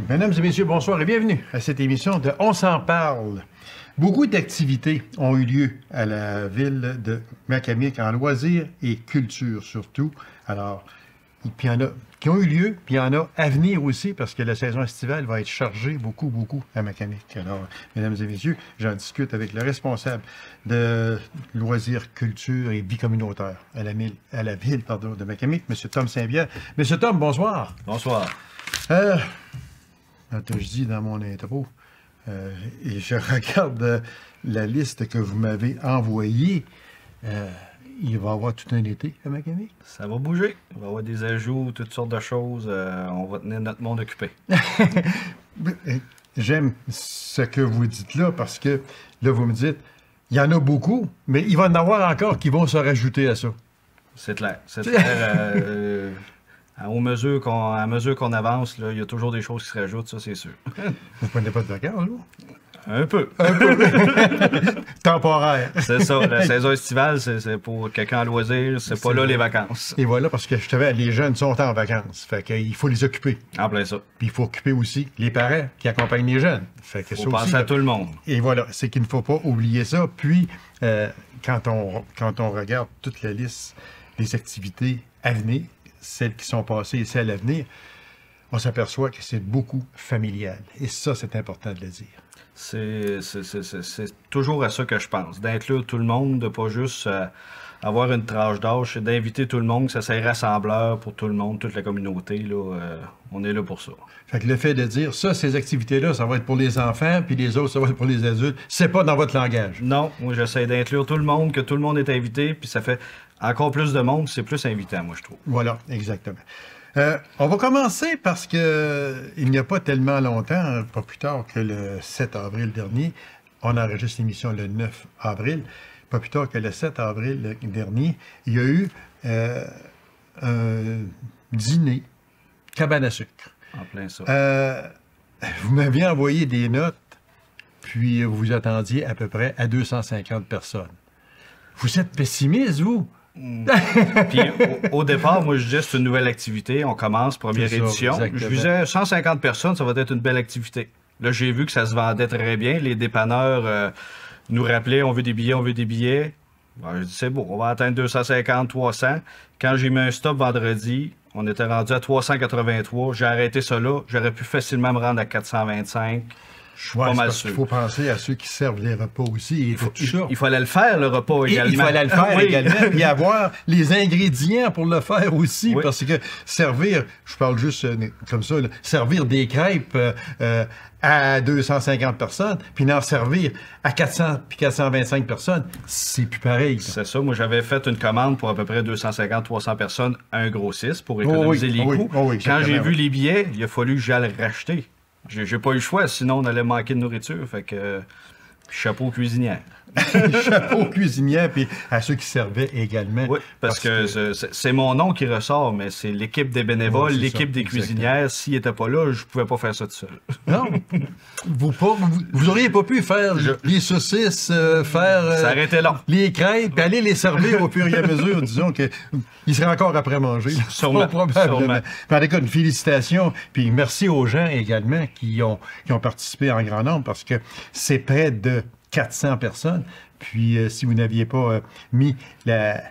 Mesdames et messieurs, bonsoir et bienvenue à cette émission de On s'en parle. Beaucoup d'activités ont eu lieu à la ville de Macamic en loisirs et culture surtout. Alors, puis il y en a qui ont eu lieu, puis il y en a à venir aussi parce que la saison estivale va être chargée beaucoup à Macamic. Alors, mesdames et messieurs, j'en discute avec le responsable de loisirs, culture et vie communautaire à la ville de Macamic, M. Tom Saint-Pierre. M. Tom, bonsoir. Bonsoir. Je dis dans mon intro, et je regarde la liste que vous m'avez envoyée, il va y avoir tout un été à Macamic. Ça va bouger. Il va y avoir des ajouts, toutes sortes de choses. On va tenir notre monde occupé. J'aime ce que vous dites là parce que là, vous me dites, il y en a beaucoup, mais il va y en avoir encore qui vont se rajouter à ça. C'est clair. C'est clair. À mesure qu'on avance, là, il y a toujours des choses qui se rajoutent, ça, c'est sûr. Vous prenez pas de vacances, vous? Un peu. Temporaire. C'est ça. La saison estivale, c'est pour quelqu'un en loisir. C'est pas là les vacances. Et voilà, parce que je savais, les jeunes sont en vacances. Fait qu'il faut les occuper. En plein ça. Puis il faut occuper aussi les parents qui accompagnent les jeunes. Fait que faut penser à tout le monde. Et voilà, c'est qu'il ne faut pas oublier ça. Puis, quand on regarde toute la liste des activités à venir, celles qui sont passées et celles à venir, on s'aperçoit que c'est beaucoup familial. Et ça, c'est important de le dire. C'est toujours à ça que je pense, d'inclure tout le monde, de pas juste avoir une tranche d'âge, d'inviter tout le monde, que ça soit rassembleur pour tout le monde, toute la communauté. Là, on est là pour ça. Fait que le fait de dire, ça, ces activités-là, ça va être pour les enfants, puis les autres, ça va être pour les adultes, c'est pas dans votre langage. Non, moi, j'essaie d'inclure tout le monde, que tout le monde est invité, puis ça fait encore plus de monde, c'est plus invitant, moi, je trouve. Voilà, exactement. On va commencer parce que il n'y a pas tellement longtemps, pas plus tard que le 7 avril dernier, on enregistre l'émission le 9 avril, pas plus tard que le 7 avril dernier, il y a eu un dîner cabane à sucre. En plein ça. Vous m'aviez envoyé des notes, puis vous vous attendiez à peu près à 250 personnes. Vous êtes pessimiste, vous? Puis au départ, moi je disais c'est une nouvelle activité, on commence, première édition. Je disais 150 personnes, ça va être une belle activité. Là, j'ai vu que ça se vendait très bien. Les dépanneurs nous rappelaient on veut des billets, on veut des billets. Ben, je dis c'est bon, on va atteindre 250, 300. Quand j'ai mis un stop vendredi, on était rendu à 383. J'ai arrêté ça là. J'aurais pu facilement me rendre à 425. Je suis pas mal sûr. Il faut penser à ceux qui servent les repas aussi. Il fallait le faire, le repas également. Il fallait le faire également. Et avoir les ingrédients pour le faire aussi. Oui. Parce que servir, je parle juste comme ça, là, servir des crêpes à 250 personnes, puis d'en servir à 400 puis 425 personnes, c'est plus pareil. C'est ça. Moi, j'avais fait une commande pour à peu près 250-300 personnes à un grossiste pour économiser les coûts. Quand j'ai vu les billets, il a fallu que j'aille le racheter. J'ai pas eu le choix, sinon on allait manquer de nourriture. Fait que chapeau cuisinière. Chapeau cuisinière, puis à ceux qui servaient également. Oui, parce que c'est mon nom qui ressort, mais c'est l'équipe des bénévoles, l'équipe des cuisinières. S'ils n'étaient pas là, je pouvais pas faire ça tout seul. Non, vous auriez pas pu faire les saucisses, ça arrêtait là. Les crêpes, puis aller les servir au fur et à mesure, disons que il serait encore après manger. Sûrement. Probablement. En tout cas, une félicitation, puis merci aux gens également qui ont participé en grand nombre, parce que c'est près de 400 personnes. Puis, si vous n'aviez pas mis la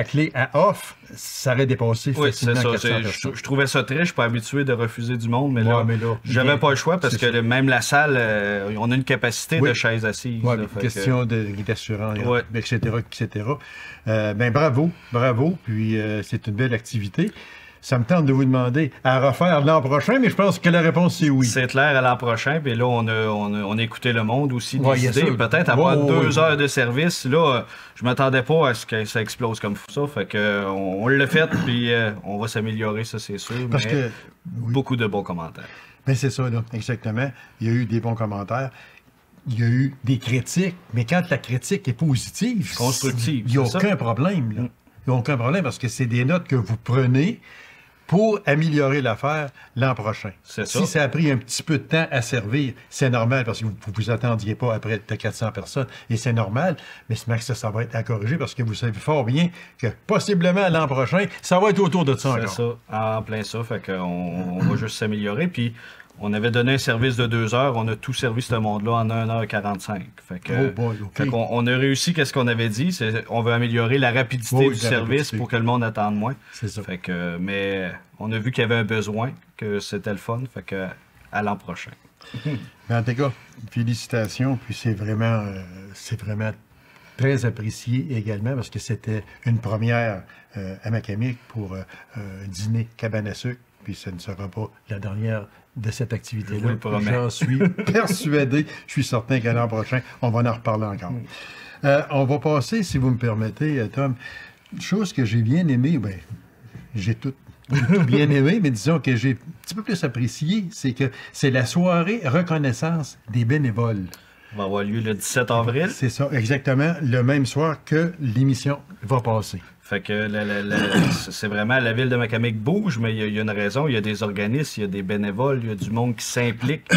clé à off, ça aurait dépassé facilement 400 personnes. Je trouvais ça triste. Je suis pas habitué de refuser du monde, mais là j'avais pas le choit parce que même la salle, on a une capacité de chaises assises. Oui, question d'assurance, etc., etc. Ben bravo. Puis, c'est une belle activité. Ça me tente de vous demander à refaire l'an prochain, mais je pense que la réponse, c'est oui. C'est clair, à l'an prochain. Puis là, on a écouté le monde aussi décider. Peut-être avoir 2 heures de service. Là, je m'attendais pas à ce que ça explose comme ça. Fait que on l'a fait, puis on va s'améliorer, ça, c'est sûr. Parce que beaucoup de bons commentaires. Ben c'est ça, là, exactement. Il y a eu des bons commentaires. Il y a eu des critiques. Mais quand la critique est positive, constructive, il n'y a aucun problème, là. Il n'y a aucun problème parce que c'est des notes que vous prenez, pour améliorer l'affaire l'an prochain. Si ça a pris un petit peu de temps à servir, c'est normal parce que vous ne vous attendiez pas à près de 400 personnes et c'est normal, mais ça va être à corriger parce que vous savez fort bien que possiblement l'an prochain, ça va être autour de ça encore. C'est ça, en plein ça, fait qu'on va juste s'améliorer. Puis on avait donné un service de 2 heures, on a tout servi ce monde-là en 1h45. Fait que, fait qu'on a réussi qu'est-ce qu'on avait dit, on veut améliorer la rapidité du service pour que le monde attende moins. C'est ça. Fait que, mais on a vu qu'il y avait un besoin, que c'était le fun, fait que à l'an prochain. En tout cas, félicitations, puis c'est vraiment très apprécié également parce que c'était une première à Macamic pour dîner cabane à sucre, puis ce ne sera pas la dernière de cette activité-là. J'en suis persuadé. Je suis certain qu'à l'an prochain, on va en reparler encore. On va passer, si vous me permettez, Tom, une chose que j'ai bien aimée, bien, j'ai tout bien aimé, mais disons que j'ai un petit peu plus apprécié, c'est que c'est la soirée reconnaissance des bénévoles. Va avoir lieu le 17 avril. C'est ça, exactement, le même soir que l'émission va passer. Fait que c'est vraiment la ville de Macamic bouge, mais il y a une raison. Il y a des organismes, il y a des bénévoles, il y a du monde qui s'implique.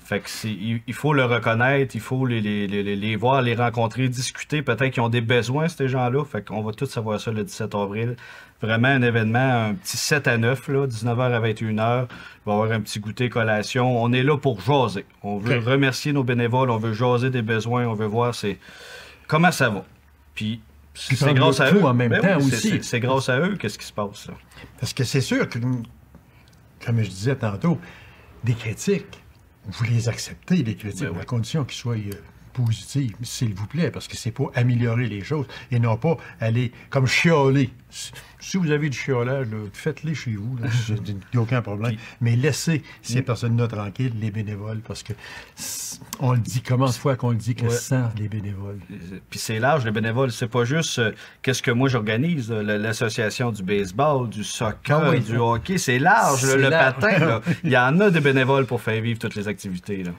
Fait que il faut le reconnaître, il faut les voir, les rencontrer, discuter. Peut-être qu'ils ont des besoins, ces gens-là. Fait qu'on va tous savoir ça le 17 avril. Vraiment un événement, un petit 7 à 9, là, 19h à 21h. Il va y avoir un petit goûter, collation. On est là pour jaser. On veut remercier nos bénévoles, on veut jaser des besoins, on veut voir comment ça va. Puis c'est grâce à eux. En même temps aussi. C'est grâce à eux qu'est-ce qui se passe. Là. Parce que c'est sûr que, comme je disais tantôt, des critiques, vous les acceptez, les critiques, à condition qu'ils soient positives, s'il vous plaît, parce que c'est pour améliorer les choses et non pas aller comme chialer. Si vous avez du chiolage, faites-les chez vous, il n'y a aucun problème. Mais laissez ces personnes-là tranquilles, les bénévoles, parce que on le dit, comment de fois qu'on le dit que sans les bénévoles. Puis c'est large, les bénévoles, c'est pas juste qu'est-ce que moi j'organise, l'association du baseball, du soccer, du hockey, c'est large, le patin. Là. Il y en a des bénévoles pour faire vivre toutes les activités. Là.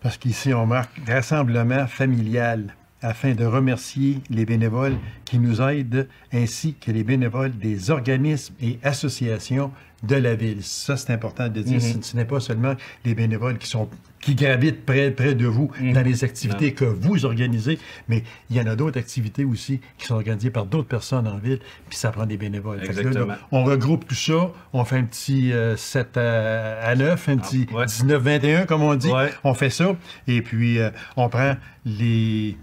Parce qu'ici, on marque rassemblement familial afin de remercier les bénévoles qui nous aident, ainsi que les bénévoles des organismes et associations de la ville. Ça, c'est important de dire. Ce n'est pas seulement les bénévoles qui gravitent près de vous dans les activités que vous organisez, mais il y en a d'autres activités aussi qui sont organisées par d'autres personnes en ville, puis ça prend des bénévoles. Exactement. Là, on regroupe tout ça, on fait un petit 7 à 9, un petit 19-21, comme on dit. On fait ça, et puis on prend des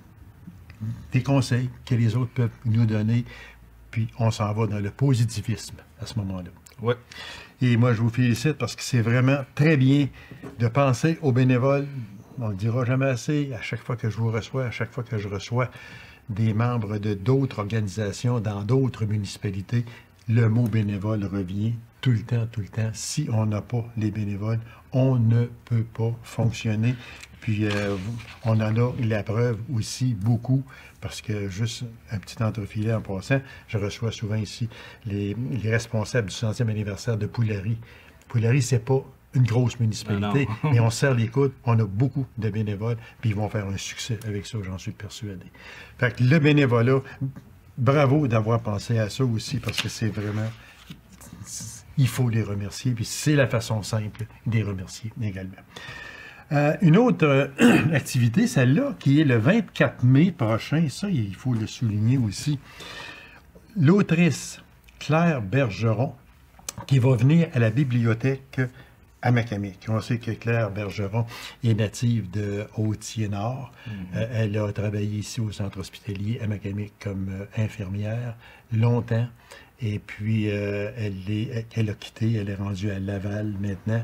conseils que les autres peuvent nous donner, puis on s'en va dans le positivisme à ce moment-là. Oui. Et moi, je vous félicite parce que c'est vraiment très bien de penser aux bénévoles. On ne le dira jamais assez. À chaque fois que je vous reçois, à chaque fois que je reçois des membres de d'autres organisations dans d'autres municipalités, le mot bénévole revient tout le temps, tout le temps. Si on n'a pas les bénévoles, on ne peut pas fonctionner. Puis, on en a la preuve aussi beaucoup, parce que juste un petit entrefilet en passant, je reçois souvent ici les responsables du 100e anniversaire de Poulari. Poulari, c'est pas une grosse municipalité, mais on serre les coudes, on a beaucoup de bénévoles, puis ils vont faire un succès avec ça, j'en suis persuadé. Fait que le bénévolat, bravo d'avoir pensé à ça aussi, parce que c'est vraiment... Il faut les remercier, puis c'est la façon simple de les remercier également. Une autre activité, celle-là, qui est le 24 mai prochain, ça, il faut le souligner aussi. L'autrice Claire Bergeron, qui va venir à la bibliothèque à Macamic. On sait que Claire Bergeron est native de Hautier-Nord. Elle a travaillé ici au centre hospitalier à Macamic comme infirmière longtemps. Et puis, elle a quitté, elle est rendue à Laval maintenant.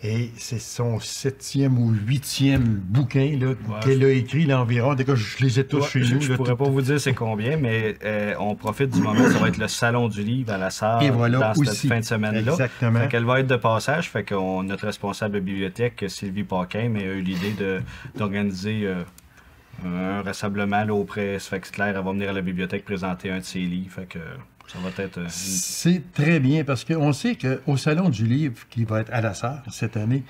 Et c'est son 7e ou 8e bouquin qu'elle a écrit là, environ. En tout cas, je les ai tous chez nous. Je ne pourrais pas vous dire c'est combien, mais on profite du moment. Ça va être le salon du livre à la salle dans cette fin de semaine-là. Exactement. Fait qu'elle va être de passage. Fait que notre responsable de bibliothèque, Sylvie Paquin, a eu l'idée d'organiser un rassemblement là, auprès. Ça fait que Claire, elle va venir à la bibliothèque présenter un de ses livres. Fait que... ça va être... C'est très bien, parce qu'on sait qu'au Salon du livre, qui va être à la Sarre cette année,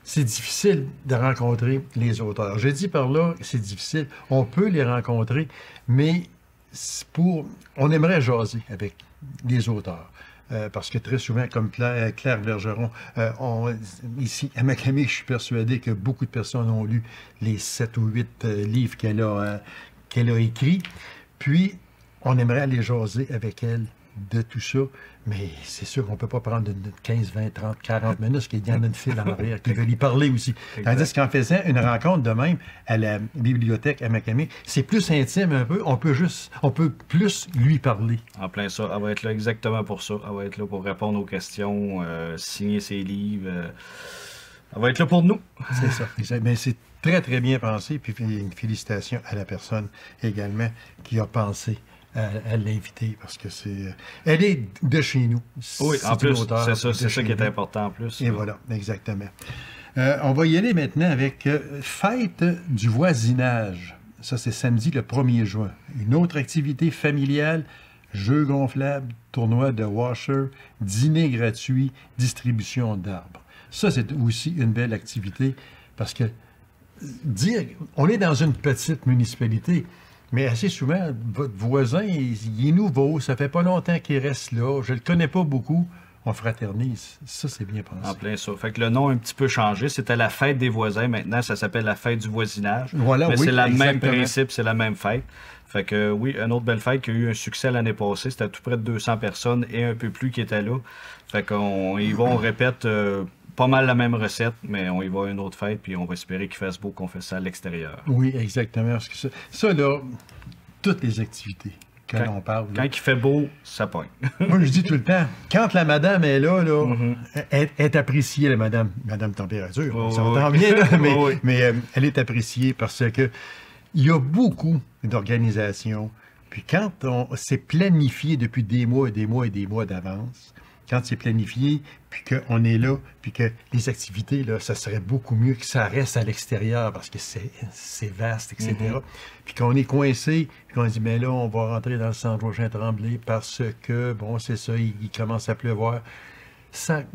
c'est difficile de rencontrer les auteurs. Je dis par là, c'est difficile. On peut les rencontrer, mais on aimerait jaser avec les auteurs. Parce que très souvent, comme Claire Bergeron, ici à Macamé, je suis persuadé que beaucoup de personnes ont lu les 7 ou 8 livres qu'elle a écrits. Puis, on aimerait aller jaser avec elle de tout ça, mais c'est sûr qu'on ne peut pas prendre 15, 20, 30, 40 minutes, parce qu'il y en a une file en arrière qui veut y parler aussi. Tandis qu'en faisant une rencontre de même à la bibliothèque à Macamé, c'est plus intime un peu, on peut plus lui parler. En plein ça, elle va être là exactement pour ça. Elle va être là pour répondre aux questions, signer ses livres. Elle va être là pour nous. C'est ça. Mais c'est très, très bien pensé, puis une félicitation à la personne également qui a pensé à l'inviter, parce que elle est de chez nous. Oui, en plus, c'est ça qui est important en plus. Et voilà, exactement. On va y aller maintenant avec Fête du voisinage. Ça, c'est samedi le 1er juin. Une autre activité familiale, jeux gonflables, tournoi de washer, dîner gratuit, distribution d'arbres. Ça, c'est aussi une belle activité, parce que on est dans une petite municipalité, mais assez souvent, votre voisin, il est nouveau, ça fait pas longtemps qu'il reste là, je le connais pas beaucoup, on fraternise. Ça, c'est bien pensé. En plein ça. Fait que le nom a un petit peu changé. C'était la fête des voisins. Maintenant, ça s'appelle la fête du voisinage. Voilà, mais oui, c'est le même principe, c'est la même fête. Fait que oui, une autre belle fête qui a eu un succès l'année passée. C'était à tout près de 200 personnes et un peu plus qui étaient là. Fait qu'on y va, on répète pas mal la même recette, mais on y va à une autre fête, puis on va espérer qu'il fasse beau, qu'on fait ça à l'extérieur. Oui, exactement. Parce que ça là, toutes les activités, quand on parle. Quand il fait beau, ça pogne. Moi, je dis tout le temps, quand la madame est là, elle est appréciée, la madame température. On s'entend bien, là, mais elle est appréciée parce que il y a beaucoup d'organisations. Puis quand c'est planifié depuis des mois et des mois et des mois d'avance, quand c'est planifié, puis qu'on est là, puis que les activités, là, ça serait beaucoup mieux que ça reste à l'extérieur parce que c'est vaste, etc. Puis qu'on est coincé, puis qu'on dit, mais là, on va rentrer dans le centre Joachim-Tremblay parce que, bon, c'est ça, il commence à pleuvoir. Ça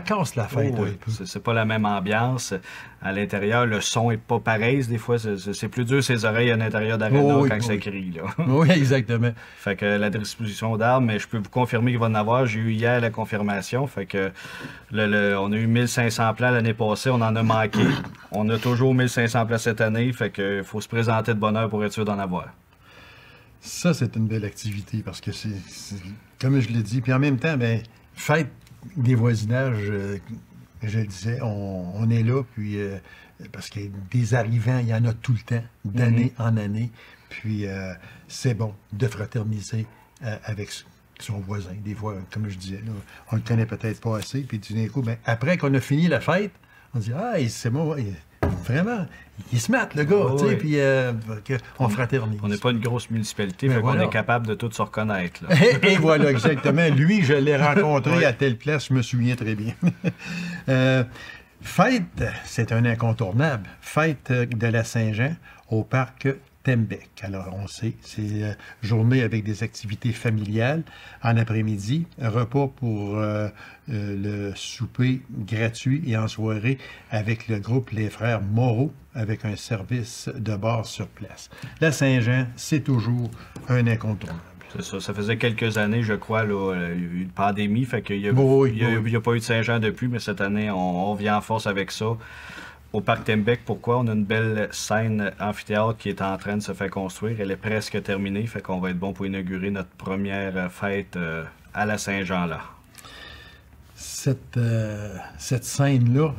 casse la fête. Oui. C'est pas la même ambiance. À l'intérieur, le son est pas pareil. Des fois, c'est plus dur ses oreilles à l'intérieur d'Arena quand ça crie. Là. Oui, exactement. Fait que la distribution d'arbres, mais je peux vous confirmer qu'il va en avoir. J'ai eu hier la confirmation. Fait que on a eu 1500 plats l'année passée. On en a manqué. On a toujours 1500 plats cette année. Fait que faut se présenter de bonne heure pour être sûr d'en avoir. Ça, c'est une belle activité parce que c'est comme je l'ai dit. Puis en même temps, ben fête des voisinages, je le disais, on est là, puis parce que des arrivants, il y en a tout le temps, d'année en année. Puis c'est bon de fraterniser avec son voisin. Des fois, comme je disais, là, on le connaît peut-être pas assez. Puis tout d'un coup, ben, après qu'on a fini la fête, on dit « Ah, c'est moi, vraiment, il est smart, le gars, tu sais, puis on fraternise. » On n'est pas une grosse municipalité, fait qu'on est capable de tout se reconnaître. Là. Et voilà, exactement. Lui, je l'ai rencontré à telle place, je me souviens très bien. Fête, c'est un incontournable. Fête de la Saint-Jean au parc Tembec. Alors, on sait, c'est journée avec des activités familiales en après-midi, repas pour le souper gratuit et en soirée avec le groupe Les Frères Moreau avec un service de bar sur place. La Saint-Jean, c'est toujours un incontournable. C'est ça. Ça faisait quelques années, je crois, là, il y a eu une pandémie, fait qu'il n'y a pas eu de Saint-Jean depuis, mais cette année, on vient en force avec ça. Au parc Tembec, pourquoi? On a une belle scène amphithéâtre qui est en train de se faire construire. Elle est presque terminée, fait qu'on va être bon pour inaugurer notre première fête à la Saint-Jean là. Cette scène-là,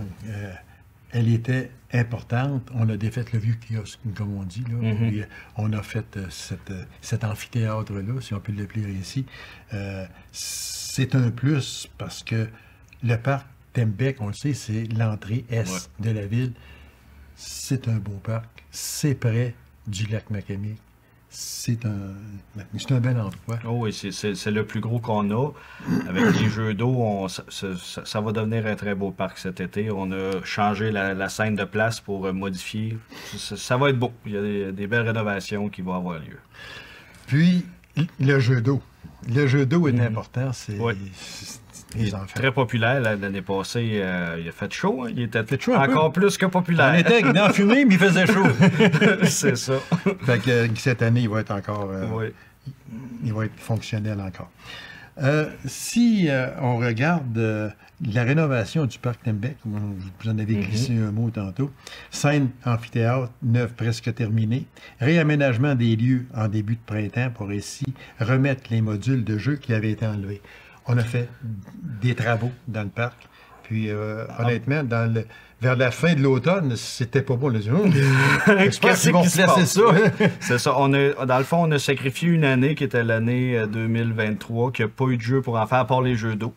elle était importante. On a défait le vieux kiosque, comme on dit. Là. Puis, on a fait cet amphithéâtre-là, si on peut l'appeler ainsi. C'est un plus parce que le parc Tembec, on le sait, c'est l'entrée est de la ville. C'est un beau parc. C'est près du lac Macamé. C'est un bel endroit. Oh oui, c'est le plus gros qu'on a. Avec les jeux d'eau, ça va devenir un très beau parc cet été. On a changé la scène de place pour modifier. Ça va être beau. Il y a des belles rénovations qui vont avoir lieu. Puis, le jeu d'eau. Le jeu d'eau est important. les enfants. Très populaire. L'année passée, il a fait chaud. Hein? Il était encore plus que populaire. On était dans fumée, mais il faisait chaud. C'est ça. Fait que cette année, il va être encore... Oui. Il va être fonctionnel encore. Si on regarde la rénovation du parc Tembec, vous en avez glissé un mot tantôt, scène amphithéâtre neuve presque terminée, réaménagement des lieux en début de printemps pour ainsi remettre les modules de jeu qui avaient été enlevés. On a fait des travaux dans le parc, puis honnêtement, vers la fin de l'automne, c'était pas bon. J'espère qu'ils vont placer ça. C'est ça. Dans le fond, on a sacrifié une année qui était l'année 2023, qui n'a pas eu de jeu pour en faire, à part les jeux d'eau.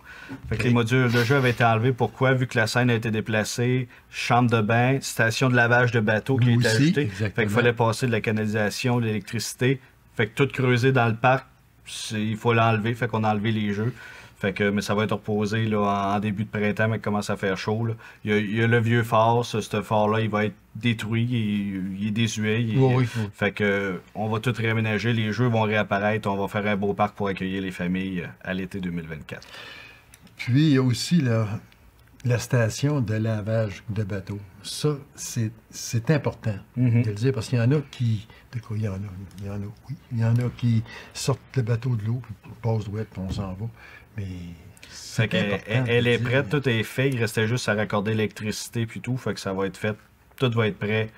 Fait que les modules de jeu avaient été enlevés. Pourquoi? Vu que la scène a été déplacée, chambre de bain, station de lavage de bateau qui a été ajoutée. Fait qu'il fallait passer de la canalisation, de l'électricité. Fait que tout creusé dans le parc, il faut l'enlever. Fait qu'on a enlevé les jeux. Fait que, mais ça va être reposé là, en début de printemps, mais il commence à faire chaud. Là. Il y a le vieux phare, ce phare-là, il va être détruit, il est désuet. Fait que on va tout réaménager, les jeux vont réapparaître, on va faire un beau parc pour accueillir les familles à l'été 2024. Puis il y a aussi la station de lavage de bateaux. Ça, c'est important de le dire, parce qu'il y en a qui... De quoi, il y en a, oui. Il y en a qui sortent le bateau de l'eau, puis passent d'ouette, puis on s'en va. Mais elle est prête, tout est fait. Il restait juste à raccorder l'électricité puis tout. Fait que ça va être fait. Tout va être prêt.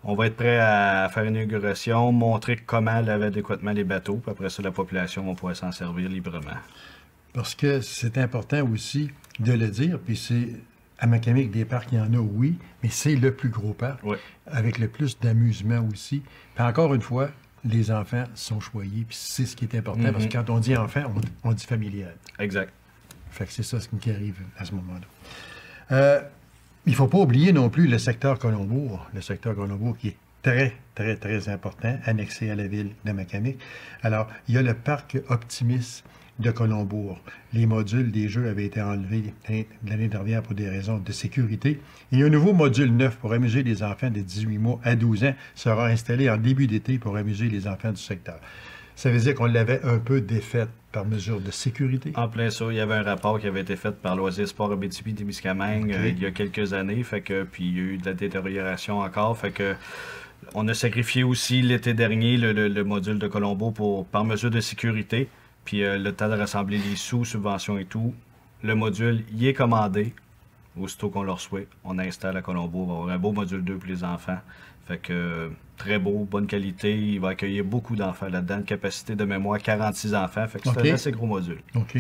On va être prêt à faire une inauguration, montrer comment laver adéquatement les bateaux. Puis après ça, la population va pouvoir s'en servir librement. Parce que c'est important aussi de le dire. Puis c'est à Macamic des parcs, il y en a, oui, mais c'est le plus gros parc. Oui. Avec le plus d'amusement aussi. Puis encore une fois, les enfants sont choyés, puis c'est ce qui est important, parce que quand on dit enfant, on dit familial. Exact. Fait que c'est ça ce qui arrive à ce moment-là. Il ne faut pas oublier non plus le secteur Colombourg. Le secteur Colombourg qui est très, très, très important, annexé à la ville de Macamic. Alors, il y a le parc Optimis de Colombourg. Les modules des jeux avaient été enlevés l'année dernière pour des raisons de sécurité. Et un nouveau module neuf pour amuser les enfants de 18 mois à 12 ans sera installé en début d'été pour amuser les enfants du secteur. Ça veut dire qu'on l'avait un peu défaite par mesure de sécurité. En plein ça, il y avait un rapport qui avait été fait par Loisirs Sport Abitibi-Témiscamingue il y a quelques années. Fait que, puis il y a eu de la détérioration encore. Fait que on a sacrifié aussi l'été dernier le module de Colombo par mesure de sécurité. Puis le temps de rassembler les sous, subventions et tout, le module y est commandé. Aussitôt qu'on le reçoit, on installe à Colombo. On va avoir un beau module 2 pour les enfants. Fait que très beau, bonne qualité. Il va accueillir beaucoup d'enfants là-dedans. Une capacité de mémoire, 46 enfants. Fait que c'est un assez gros module. OK.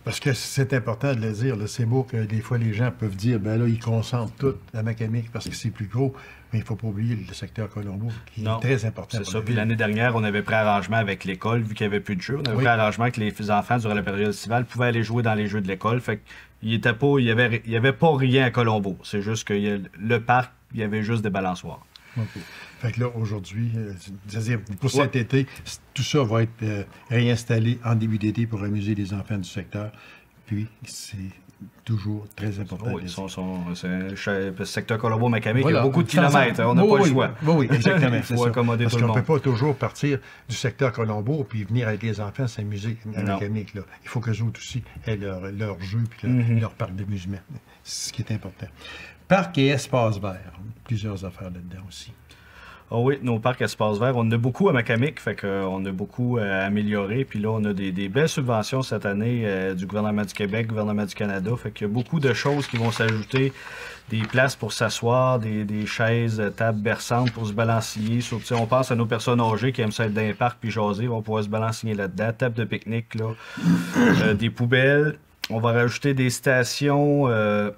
Parce que c'est important de le dire. C'est beau que des fois les gens peuvent dire, ben là, ils concentrent tout la Macamic parce que c'est plus gros. Mais il ne faut pas oublier le secteur Colombo, qui est très important. C'est ça. Puis l'année dernière, on avait pris arrangement avec l'école, vu qu'il n'y avait plus de jeux. On avait pris arrangement que les enfants, durant la période estivale, pouvaient aller jouer dans les jeux de l'école. Fait qu'il y avait pas rien à Colombo. C'est juste que le parc, il y avait juste des balançoires. OK. Fait que là, aujourd'hui, c'est-à-dire pour cet été, tout ça va être réinstallé en début d'été pour amuser les enfants du secteur. Puis, c'est toujours très important. Oui, c'est le secteur Colombo-Macamic, il y a beaucoup de kilomètres, on n'a pas le choix. Oui, exactement. Il faut accommoder tout le monde. Parce qu'on ne peut pas toujours partir du secteur Colombo puis venir avec les enfants s'amuser à Macamic. Il faut qu'eux autres aussi aient leur jeu puis leur parc d'amusement. C'est ce qui est important. Parc et espace vert. Plusieurs affaires là-dedans aussi. Ah oui, nos parcs espaces verts, on en a beaucoup à Macamic, fait qu'on a beaucoup amélioré. Puis là, on a des belles subventions cette année du gouvernement du Québec, gouvernement du Canada. Fait qu'il y a beaucoup de choses qui vont s'ajouter. Des places pour s'asseoir, des chaises, tables berçantes pour se balancier. Surtout, on pense à nos personnes âgées qui aiment ça être dans les parcs puis jaser, ils vont pouvoir se balancier là-dedans. Table de pique-nique, là. Des poubelles. On va rajouter des stations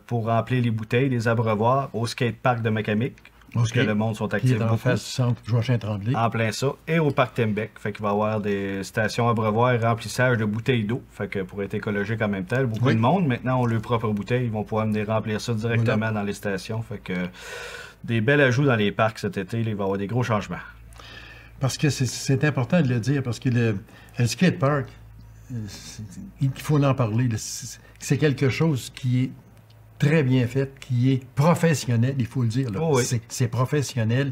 pour remplir les bouteilles, des abreuvoirs au skatepark de Macamic. Parce que le monde sont actifs en face du centre Joachim-Tremblay. En plein ça. Et au parc Tembec. Fait qu'il va y avoir des stations abreuvoirs et remplissage de bouteilles d'eau. Fait que pour être écologique en même temps, beaucoup de monde, maintenant, ont leurs propres bouteilles. Ils vont pouvoir venir remplir ça directement dans les stations. Fait que des belles ajouts dans les parcs cet été. Là, il va y avoir des gros changements. Parce que c'est important de le dire. Parce que le skatepark, il faut en parler. C'est quelque chose qui est très bien fait, qui est professionnel, il faut le dire. C'est professionnel.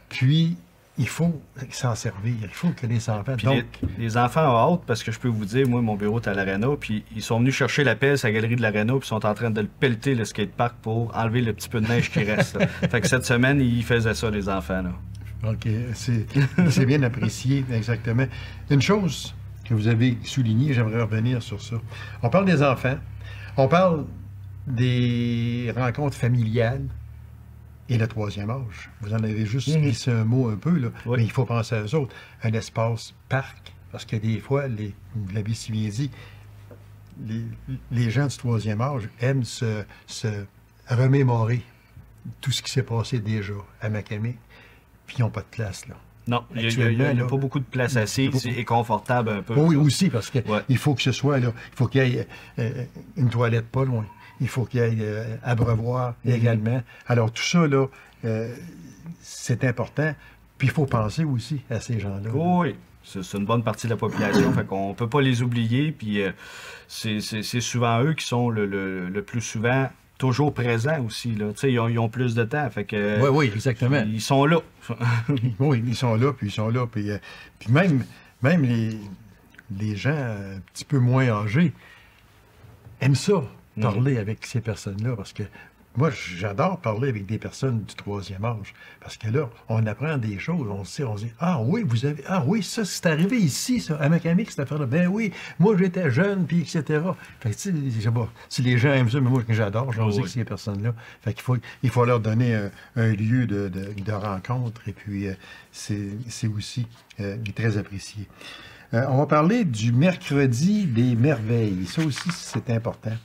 Puis, il faut s'en servir. Il faut que les enfants... Puis les enfants ont hâte, parce que je peux vous dire, moi, mon bureau est à l'Arena, puis ils sont venus chercher la pelle à la galerie de l'Arena, puis ils sont en train de le pelleter, le skatepark, pour enlever le petit peu de neige qui reste. Fait que cette semaine, ils faisaient ça, les enfants. Là. OK. C'est bien apprécié, exactement. Une chose que vous avez soulignée, j'aimerais revenir sur ça. On parle des enfants, on parle des rencontres familiales, et le troisième âge. Vous en avez juste glissé un mot un peu, là, mais il faut penser à eux autres. Un espace parc, parce que des fois, vous l'avez si bien dit, les gens du troisième âge aiment se remémorer tout ce qui s'est passé déjà à Macamé, puis ils n'ont pas de place, là. Non, il n'y a pas beaucoup de place assise et confortable un peu. Oui, aussi, parce qu'il faut que ce soit, là, il faut qu'il y ait une toilette pas loin. Il faut qu'il y ait abreuvoir également. Alors, tout ça, là, c'est important. Puis, il faut penser aussi à ces gens-là. Oui, c'est une bonne partie de la population. Fait qu'on ne peut pas les oublier. Puis, c'est souvent eux qui sont le plus souvent toujours présents aussi. Là. Ils ont plus de temps. Fait que, oui, exactement. Ils sont là. Oui, ils sont là, puis ils sont là. Puis même les gens un petit peu moins âgés aiment ça. Parler avec ces personnes-là, parce que moi, j'adore parler avec des personnes du troisième âge, parce que là, on apprend des choses, on se dit, ah oui, ça, c'est arrivé ici, ça, à Macamé, cette affaire-là, ben oui, moi, j'étais jeune, puis etc. Fait que, tu sais, je sais pas, si les gens aiment ça, mais moi, j'adore, j'ose ces personnes-là. Fait qu'il faut leur donner un lieu de rencontre, et puis c'est aussi très apprécié. On va parler du mercredi des merveilles. Ça aussi, c'est important.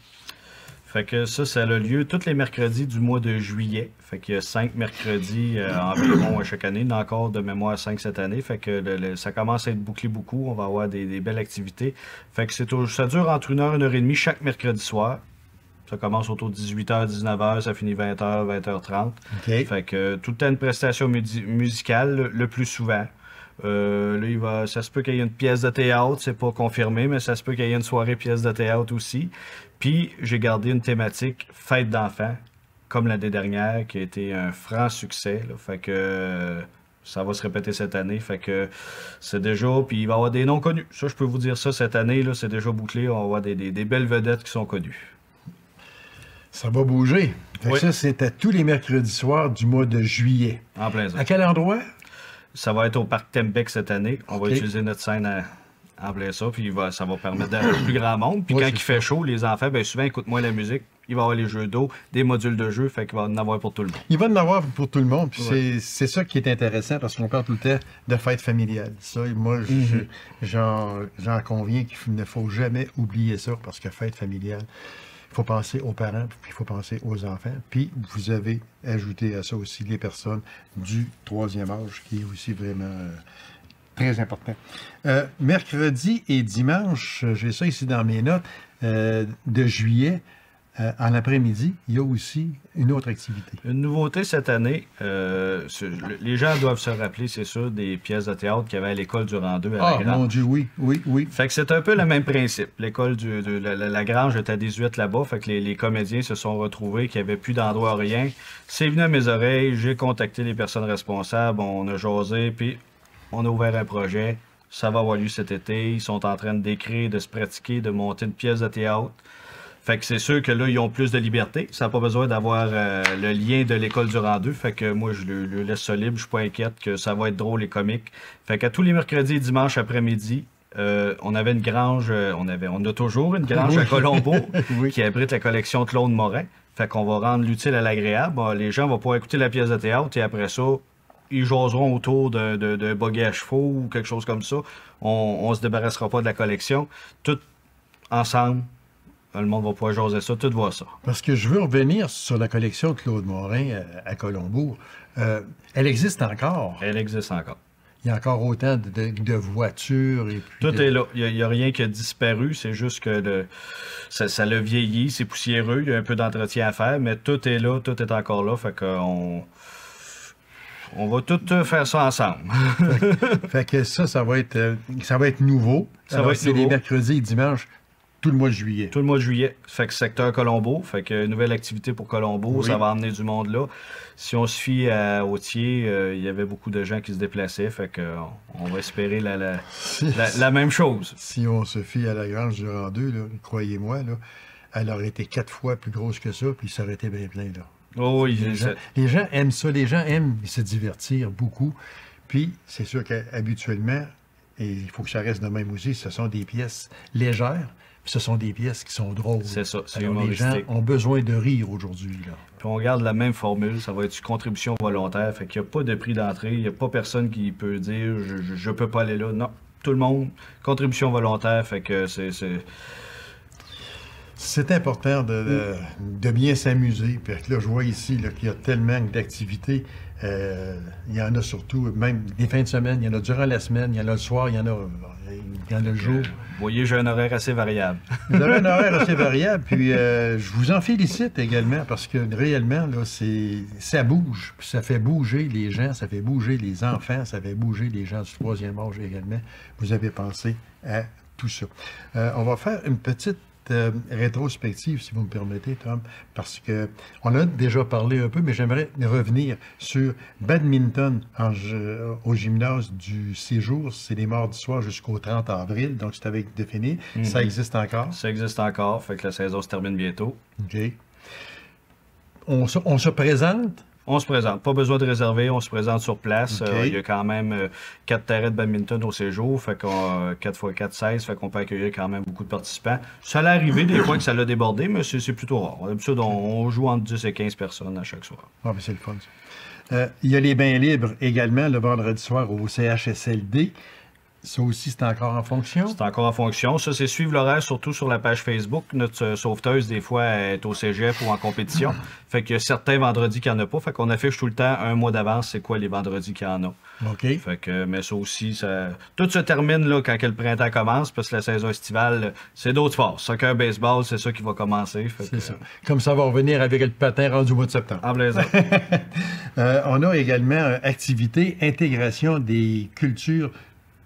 Fait que ça a lieu tous les mercredis du mois de juillet. Fait qu'il y a 5 mercredis environ chaque année. Il y en a encore de mémoire 5 cette année. Fait que ça commence à être bouclé beaucoup. On va avoir des belles activités. Fait que ça dure entre 1h et 1h30 chaque mercredi soir. Ça commence autour de 18h, 19h, ça finit 20h, 20h30. Okay. Fait que tout le temps une prestation musicale, le plus souvent. Là, ça se peut qu'il y ait une pièce de théâtre, c'est pas confirmé, mais ça se peut qu'il y ait une soirée pièce de théâtre aussi. Puis, j'ai gardé une thématique fête d'enfants, comme l'année dernière, qui a été un franc succès. Là. Fait que ça va se répéter cette année. Fait que c'est déjà... Puis, il va y avoir des noms connus. Ça, je peux vous dire ça, cette année, là, c'est déjà bouclé. On va avoir des belles vedettes qui sont connues. Ça va bouger. Fait que ça, c'est à tous les mercredis soirs du mois de juillet. En plein ça. À quel endroit? Ça va être au Parc Tembec cette année. On va utiliser notre scène en plein ça, puis ça va permettre d'avoir plus grand monde. Puis quand il fait chaud, les enfants, bien souvent, écoutent moins la musique. Il va y avoir les jeux d'eau, des modules de jeu, fait qu'il va en avoir pour tout le monde. Il va en avoir pour tout le monde, puis c'est ça qui est intéressant, parce qu'on parle tout le temps de fête familiale. Ça, moi, j'en conviens qu'il ne faut jamais oublier ça, parce que fête familiale, il faut penser aux parents, puis il faut penser aux enfants. Puis vous avez ajouté à ça aussi les personnes du troisième âge, qui est aussi vraiment très important. Mercredi et dimanche, j'ai ça ici dans mes notes, de juillet, en après-midi, il y a aussi une autre activité. Une nouveauté cette année, les gens doivent se rappeler, c'est sûr, des pièces de théâtre qu'il y avait à l'école du Rang 2 à la Grange. Ah, mon Dieu, oui. Fait que c'est un peu le même principe. L'école de la Grange était à 18 là-bas, fait que les comédiens se sont retrouvés, qu'il n'y avait plus d'endroit, rien. C'est venu à mes oreilles, j'ai contacté les personnes responsables, on a jasé, puis on a ouvert un projet. Ça va avoir lieu cet été. Ils sont en train d'écrire, de se pratiquer, de monter une pièce de théâtre. Fait que c'est sûr que là, ils ont plus de liberté. Ça n'a pas besoin d'avoir le lien de l'école du Rang 2. Fait que moi, je le laisse ça libre. Je suis pas inquiète que ça va être drôle et comique. Fait qu'à tous les mercredis et dimanches après-midi, on avait une grange, on a toujours une grange à Colombo qui abrite la collection Claude Morin. Fait qu'on va rendre l'utile à l'agréable. Les gens vont pouvoir écouter la pièce de théâtre et après ça, ils jaseront autour d'un buggy à chevaux ou quelque chose comme ça. On se débarrassera pas de la collection. Tout ensemble. Le monde va pouvoir jaser ça, tout voir ça. Parce que je veux revenir sur la collection de Claude Morin à Colombo. Elle existe encore. Elle existe encore. Il y a encore autant de voitures. Et puis tout est là. Il n'y a rien qui a disparu. C'est juste que ça l'a vieilli, c'est poussiéreux. Il y a un peu d'entretien à faire, mais tout est là, tout est encore là. Fait qu'on va tout faire ça ensemble. fait que ça va être nouveau. Ça va être nouveau. Les mercredis et dimanches, Tout le mois de juillet. Tout le mois de juillet. Fait que secteur Colombo, fait que nouvelle activité pour Colombo, ça va emmener du monde là. Si on se fie à Authier, il y avait beaucoup de gens qui se déplaçaient, fait que on va espérer la même chose. Si on se fie à la Grange du Rang-2, croyez-moi, là, elle aurait été 4 fois plus grosse que ça, puis ça aurait été bien plein, là. Oh oui, les gens aiment ça, les gens aiment se divertir beaucoup. Puis, c'est sûr qu'habituellement, et il faut que ça reste de même aussi, ce sont des pièces légères, puis ce sont des pièces qui sont drôles. C'est ça, c'est alors, les gens ont besoin de rire aujourd'hui, là. Puis on garde la même formule, ça va être une contribution volontaire, fait qu'il n'y a pas de prix d'entrée, il n'y a pas personne qui peut dire « je peux pas aller là ». Non, tout le monde, contribution volontaire, fait que c'est important de bien s'amuser. Puis là, je vois ici qu'il y a tellement d'activités. Il y en a surtout, même les fins de semaine, il y en a durant la semaine, il y en a le soir, il y en a le jour. Vous voyez, j'ai un horaire assez variable. Vous avez un horaire assez variable, puis je vous en félicite également parce que réellement, là, ça bouge. Puis ça fait bouger les gens, ça fait bouger les enfants, ça fait bouger les gens du troisième âge également. Vous avez pensé à tout ça. On va faire une petite rétrospective, si vous me permettez, Tom, parce que on a déjà parlé un peu, mais j'aimerais revenir sur badminton au gymnase du Séjour. C'est les mardis soirs jusqu'au 30 avril, donc c'est avec défini. Ça existe encore? Ça existe encore, fait que la saison se termine bientôt. OK. On se présente? On se présente. Pas besoin de réserver, on se présente sur place. Il y a quand même 4 terrains de badminton au séjour, fait qu'on 4 x 4, 16, fait qu'on peut accueillir quand même beaucoup de participants. Ça allait arriver des fois que ça l'a débordé, mais c'est plutôt rare. D'habitude, on joue entre 10 et 15 personnes à chaque soir. Ah, mais c'est le fun, ça. Il y a les bains libres également le vendredi soir au CHSLD. Ça aussi, c'est encore en fonction? C'est encore en fonction. Ça, c'est suivre l'horaire, surtout sur la page Facebook. Notre sauveteuse, des fois, est au cégep ou en compétition. Fait qu'il y a certains vendredis qu'il n'y en a pas. Fait qu'on affiche tout le temps, un mois d'avance, c'est quoi les vendredis qu'il y en a. OK. Fait que, mais ça aussi, tout se termine là, quand le printemps commence, parce que la saison estivale, c'est d'autres sports. Soccer, baseball, c'est ça qui va commencer. C'est ça. Comme ça va revenir avec le patin rendu au mois de septembre. En plaisir. On a également activité, intégration des cultures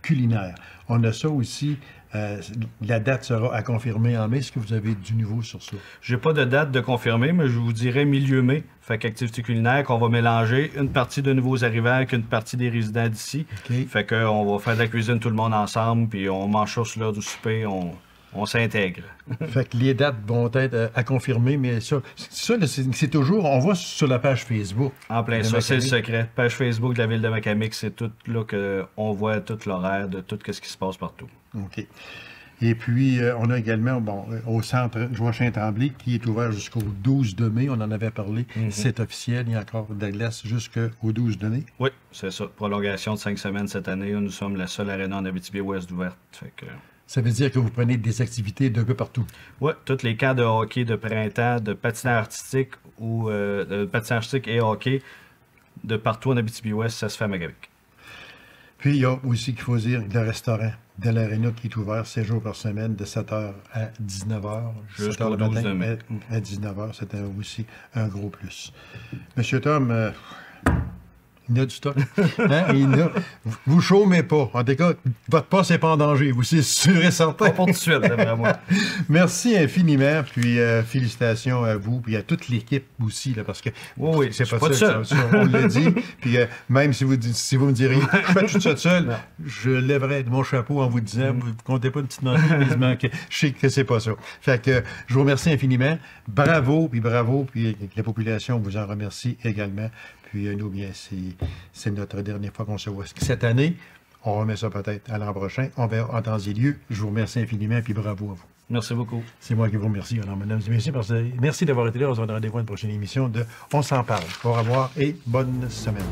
culinaire. On a ça aussi. La date sera à confirmer en mai. Est-ce que vous avez du nouveau sur ça? J'ai pas de date de confirmer, mais je vous dirais milieu mai. Fait qu'activité culinaire qu'on va mélanger une partie de nouveaux arrivants avec une partie des résidents d'ici. Okay. Fait qu'on va faire de la cuisine tout le monde ensemble, puis on mange ça sur l'heure du souper, on s'intègre. Fait que les dates vont être à confirmer, mais ça c'est toujours, on voit sur la page Facebook. En plein ça, c'est le secret. Page Facebook de la ville de Macamic, c'est tout là qu'on voit tout l'horaire de tout ce qui se passe partout. OK. Et puis, on a également, au centre Joachim-Tremblay, qui est ouvert jusqu'au 12 de mai. On en avait parlé. C'est officiel. Il y a encore de la glace jusqu'au 12 de mai. Oui, c'est ça. Prolongation de 5 semaines cette année. Nous sommes la seule aréna en Abitibi-Ouest ouverte. Fait que... Ça veut dire que vous prenez des activités d'un peu partout? Oui, tous les camps de hockey de printemps, de patinage artistique ou de patinage artistique et hockey de partout en Abitibi-Ouest, ça se fait à Macamic. Puis, il y a aussi, qu'il faut dire, le restaurant de l'aréna qui est ouvert 7 jours par semaine de 7h à 19h. Jusqu'au 12 de mai. À 19h, c'était aussi un gros plus. Monsieur Tom... il y a du stock. Hein? Vous chômez pas. En tout cas, votre poste n'est pas en danger. Vous, c'est sûr et certain. Pas pour tout de suite, vraiment. Merci infiniment. Puis félicitations à vous. Puis à toute l'équipe aussi. Là, parce que oui, c'est pas seul. On l'a dit. Puis même si vous me diriez, faites tout ça seul, je lèverai mon chapeau en vous disant, vous ne comptez pas une petite note. Que je sais que c'est pas ça. Fait que je vous remercie infiniment. Bravo. Puis la population vous en remercie également. Puis nous, bien, c'est notre dernière fois qu'on se voit. Cette année, on remet ça peut-être à l'an prochain. On verra en temps et lieu. Je vous remercie infiniment, puis bravo à vous. Merci beaucoup. C'est moi qui vous remercie, alors, mesdames et messieurs. Merci d'avoir été là. On se donne rendez-vous à une prochaine émission de On s'en parle. Au revoir et bonne semaine.